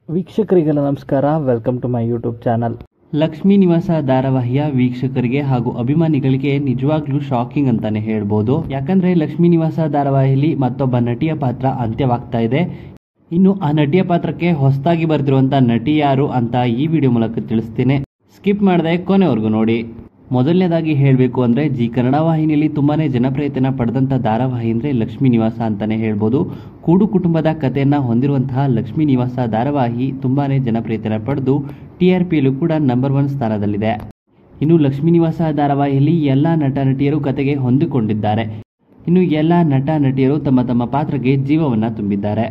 ವೀಕ್ಷಕರಿಗೆಲ್ಲ ನಮಸ್ಕಾರ. Welcome to my YouTube channel. Lakshmi Nivasa ಧಾರಾವಾಹಿಯ ವೀಕ್ಷಕರಿಗೆ ಹಾಗೂ ಅಭಿಮಾನಿಗಳಿಗೆ ನಿಜವಾಗ್ಲೂ ಶಾಕಿಂಗ್ ಅಂತಾನೆ ಹೇಳ್ಬೋದು. ಯಾಕಂದ್ರೆ ಲಕ್ಷ್ಮೀ ನಿವಾಸ ಧಾರಾವಾಹಿಯಲ್ಲಿ ಮತ್ತೊಬ್ಬ ನಟಿಯ ಪಾತ್ರ ಅಂತ್ಯವಾಗ್ತಾ ಇದೆ. ಇನ್ನು ಆ ನಟಿಯ ಪಾತ್ರಕ್ಕೆ ಹೊಸದಾಗಿ ಬರ್ತಿರುವಂತ ನಟಿ ಯಾರು ಅಂತ ಈ ವಿಡಿಯೋ ಮೂಲಕ ತಿಳಿಸ್ತೇನೆ. ಸ್ಕಿಪ್ ಮಾಡದೆ ಕೊನೆವರೆಗೂ ನೋಡಿ. ಮೊದಲನೇದಾಗಿ ಹೇಳಬೇಕು ಅಂದ್ರೆ ಜಿ ಕನ್ನಡ ವಾಹಿನಿಯಲ್ಲಿ ತುಂಬಾನೇ ಜನಪ್ರಿಯತೆನ ಪಡೆದಂತ ಧಾರಾವಾಹಿ ಅಂದ್ರೆ ಲಕ್ಷ್ಮೀ ನಿವಾಸ ಅಂತಾನೆ ಹೇಳ್ಬೋದು. ಕೂಡು ಕುಟುಂಬದ ಕಥೆಯನ್ನ ಹೊಂದಿರುವಂತಹ ಲಕ್ಷ್ಮೀ ನಿವಾಸ ಧಾರಾವಾಹಿ ತುಂಬಾನೇ ಜನಪ್ರಿಯತೆನ ಪಡೆದು TRPಯಲ್ಲೂ ಕೂಡ ನಂಬರ್ 1 ಸ್ಥಾನದಲ್ಲಿದೆ. ಇನ್ನು ಲಕ್ಷ್ಮೀ ನಿವಾಸ ಧಾರಾವಾಹಿಯಲ್ಲಿ ಎಲ್ಲಾ ನಟ ನಟಿಯರು ಕತೆಗೆ ಹೊಂದಿಕೊಂಡಿದ್ದಾರೆ. ಇನ್ನು ಎಲ್ಲಾ ನಟ ನಟಿಯರು ತಮ್ಮ ತಮ್ಮ ಪಾತ್ರಕ್ಕೆ ಜೀವವನ್ನ ತುಂಬಿದ್ದಾರೆ.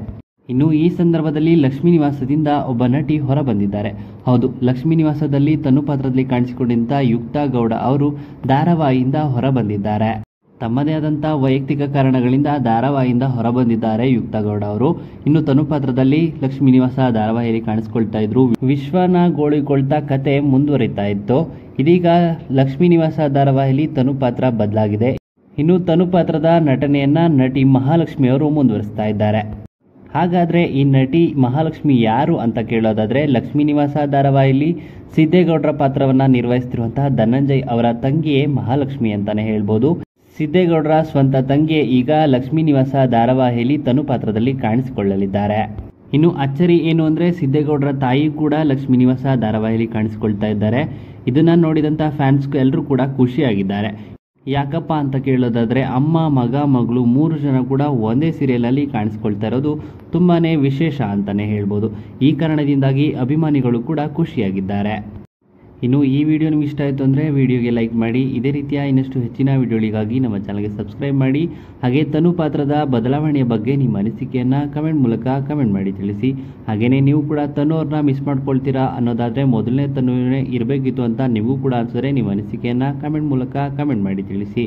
ಇನ್ನು ಈ ಸಂದರ್ಭದಲ್ಲಿ ಲಕ್ಷ್ಮೀ ನಿವಾಸದಿಂದ ಒಬ್ಬ ನಟಿ ಹೊರ ಬಂದಿದ್ದಾರೆ. ಹೌದು, ಲಕ್ಷ್ಮೀ ನಿವಾಸದಲ್ಲಿ ತನ್ನ ಪಾತ್ರದಲ್ಲಿ ಕಾಣಿಸಿಕೊಂಡಿದ್ದ ಯುಕ್ತಾ ಗೌಡ ಅವರು ಧಾರಾವಾಹಿಯಿಂದ ಹೊರ ಬಂದಿದ್ದಾರೆ. ತಮ್ಮದೇ ಆದಂತ ವೈಯಕ್ತಿಕ ಕಾರಣಗಳಿಂದ ಧಾರಾವಾಹಿಯಿಂದ ಹೊರ ಬಂದಿದ್ದಾರೆ ಯುಕ್ತಾ ಗೌಡ ಅವರು. ಇನ್ನು ತನ್ನ ಪಾತ್ರದಲ್ಲಿ ಲಕ್ಷ್ಮೀ ನಿವಾಸ ಧಾರಾವಾಹಿಯಲ್ಲಿ ಕಾಣಿಸಿಕೊಳ್ತಾ ಇದ್ರು. ವಿಶ್ವನ ಗೋಳಿಕೊಳ್ತಾ ಕತೆ ಮುಂದುವರಿತಾ ಇತ್ತು. ಇದೀಗ ಲಕ್ಷ್ಮೀ ನಿವಾಸ ಧಾರಾವಾಹಿಯಲ್ಲಿ ತನು ಪಾತ್ರ ಬದಲಾಗಿದೆ. ಇನ್ನು ತನು ಪಾತ್ರದ ನಟನೆಯನ್ನ ನಟಿ ಮಹಾಲಕ್ಷ್ಮಿ ಅವರು ಮುಂದುವರಿಸ್ತಾ ಇದ್ದಾರೆ. ಹಾಗಾದ್ರೆ ಈ ನಟಿ ಮಹಾಲಕ್ಷ್ಮಿ ಯಾರು ಅಂತ ಕೇಳೋದಾದ್ರೆ, ಲಕ್ಷ್ಮೀ ನಿವಾಸ ಧಾರಾವಾಹಿಯಲ್ಲಿ ಸಿದ್ದೇಗೌಡರ ಪಾತ್ರವನ್ನ ನಿರ್ವಹಿಸುತ್ತಿರುವಂತಹ ಧನಂಜಯ್ ಅವರ ತಂಗಿಯೇ ಮಹಾಲಕ್ಷ್ಮಿ ಅಂತಾನೆ ಹೇಳ್ಬೋದು. ಸಿದ್ದೇಗೌಡರ ಸ್ವಂತ ತಂಗಿಯೇ ಈಗ ಲಕ್ಷ್ಮೀ ನಿವಾಸ ಧಾರಾವಾಹಿಯಲ್ಲಿ ತನು ಪಾತ್ರದಲ್ಲಿ ಕಾಣಿಸಿಕೊಳ್ಳಲಿದ್ದಾರೆ. ಇನ್ನು ಅಚ್ಚರಿ ಏನು ಅಂದ್ರೆ, ಸಿದ್ದೇಗೌಡರ ತಾಯಿ ಕೂಡ ಲಕ್ಷ್ಮೀ ನಿವಾಸ ಧಾರಾವಾಹಿಯಲ್ಲಿ ಕಾಣಿಸಿಕೊಳ್ತಾ ಇದ್ದಾರೆ. ಇದನ್ನ ನೋಡಿದಂತ ಫ್ಯಾನ್ಸ್ ಎಲ್ಲರೂ ಕೂಡ ಖುಷಿಯಾಗಿದ್ದಾರೆ. ಯಾಕಪ್ಪ ಅಂತ ಕೇಳೋದಾದ್ರೆ, ಅಮ್ಮ ಮಗ ಮಗಳು 3 ಜನ ಕೂಡ ಒಂದೇ ಸೀರಿಯಲ್ ಅಲ್ಲಿ ಕಾಣಿಸ್ಕೊಳ್ತಾ ಇರೋದು ತುಂಬಾನೇ ವಿಶೇಷ ಅಂತಾನೆ ಹೇಳ್ಬೋದು. ಈ ಕಾರಣದಿಂದಾಗಿ ಅಭಿಮಾನಿಗಳು ಕೂಡ ಖುಷಿಯಾಗಿದ್ದಾರೆ. ಇನ್ನು ಈ ವಿಡಿಯೋ ನಿಮ್ಗೆ ಇಷ್ಟ ಆಯಿತು ಅಂದರೆ ವಿಡಿಯೋಗೆ ಲೈಕ್ ಮಾಡಿ. ಇದೇ ರೀತಿಯ ಇನ್ನಷ್ಟು ಹೆಚ್ಚಿನ ವಿಡಿಯೋಗಳಿಗಾಗಿ ನಮ್ಮ ಚಾನಲ್ಗೆ ಸಬ್ಸ್ಕ್ರೈಬ್ ಮಾಡಿ. ಹಾಗೆ ತನು ಪಾತ್ರದ ಬದಲಾವಣೆಯ ಬಗ್ಗೆ ನಿಮ್ಮ ಅನಿಸಿಕೆಯನ್ನು ಕಮೆಂಟ್ ಮೂಲಕ ಕಮೆಂಟ್ ಮಾಡಿ ತಿಳಿಸಿ. ಹಾಗೆಯೇ ನೀವು ಕೂಡ ತನು ಅವ್ರನ್ನ ಮಿಸ್ ಮಾಡ್ಕೊಳ್ತೀರಾ ಅನ್ನೋದಾದರೆ, ಮೊದಲನೇ ತನುವೇ ಇರಬೇಕಿತ್ತು ಅಂತ ನಿಮಗೂ ಕೂಡ ಅನಿಸಿದ್ರೆ ನಿಮ್ಮ ಅನಿಸಿಕೆಯನ್ನು ಕಮೆಂಟ್ ಮೂಲಕ ಕಮೆಂಟ್ ಮಾಡಿ ತಿಳಿಸಿ.